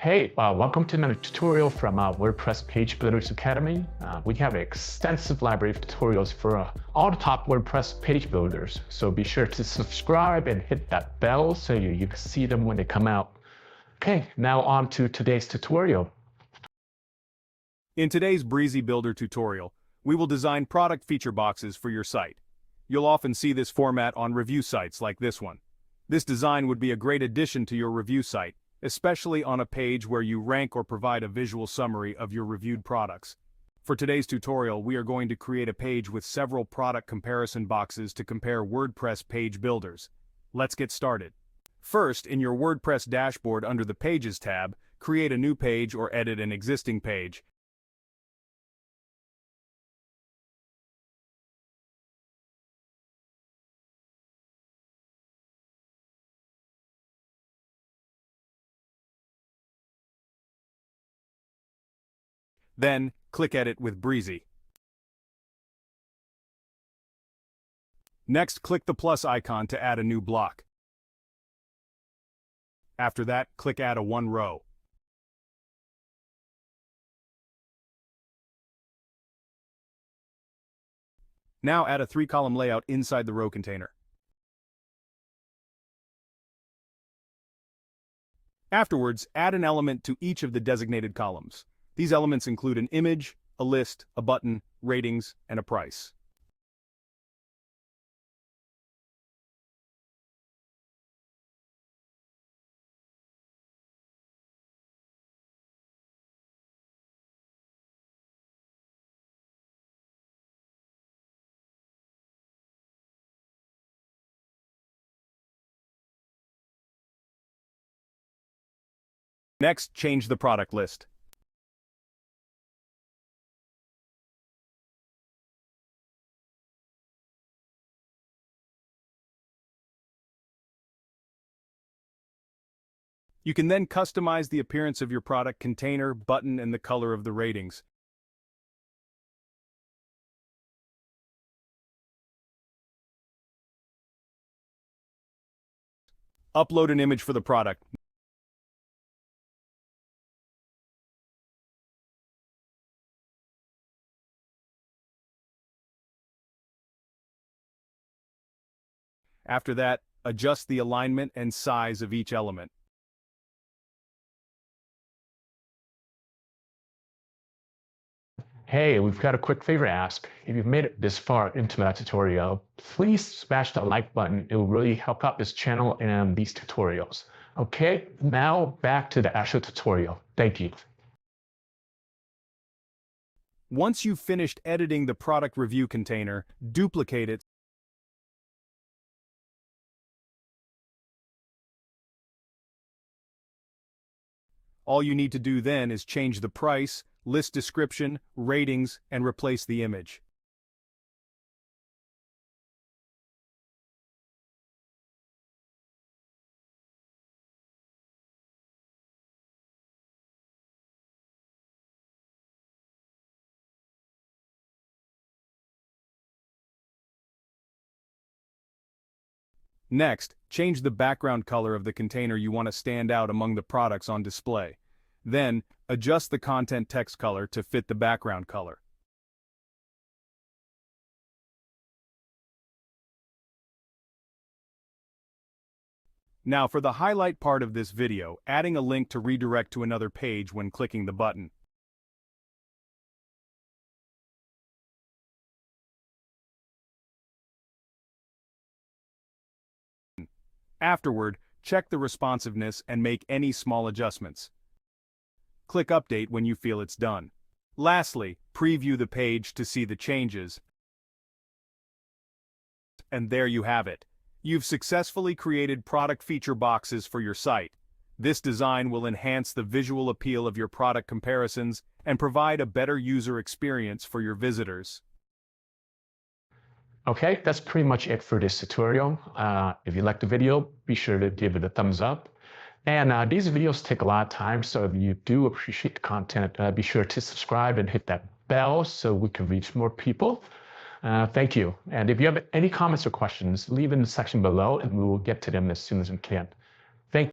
Hey, welcome to another tutorial from WordPress Page Builders Academy. We have an extensive library of tutorials for all the top WordPress page builders. So be sure to subscribe and hit that bell so you can see them when they come out. Okay, now on to today's tutorial. In today's Brizy Builder tutorial, we will design product feature boxes for your site. You'll often see this format on review sites like this one. This design would be a great addition to your review site, especially on a page where you rank or provide a visual summary of your reviewed products. For today's tutorial, we are going to create a page with several product comparison boxes to compare WordPress page builders. Let's get started. First, in your WordPress dashboard under the Pages tab, create a new page or edit an existing page. Then, click Edit with Brizy. Next, click the plus icon to add a new block. After that, click Add a one row. Now add a 3-column layout inside the row container. Afterwards, add an element to each of the designated columns. These elements include an image, a list, a button, ratings, and a price. Next, change the product list. You can then customize the appearance of your product container, button, and the color of the ratings. Upload an image for the product. After that, adjust the alignment and size of each element. Hey, we've got a quick favor to ask. If you've made it this far into my tutorial, please smash that like button. It will really help out this channel and these tutorials. Okay, now back to the actual tutorial. Thank you. Once you've finished editing the product review container, duplicate it. All you need to do then is change the price, list description, ratings, and replace the image. Next, change the background color of the container you want to stand out among the products on display. Then, adjust the content text color to fit the background color. Now for the highlight part of this video, adding a link to redirect to another page when clicking the button. Afterward, check the responsiveness and make any small adjustments. Click Update when you feel it's done. Lastly, preview the page to see the changes. And there you have it. You've successfully created product feature boxes for your site. This design will enhance the visual appeal of your product comparisons and provide a better user experience for your visitors. Okay, that's pretty much it for this tutorial. If you liked the video, be sure to give it a thumbs up. And these videos take a lot of time, so if you do appreciate the content, be sure to subscribe and hit that bell so we can reach more people. Thank you. And if you have any comments or questions, leave in the section below and we will get to them as soon as we can.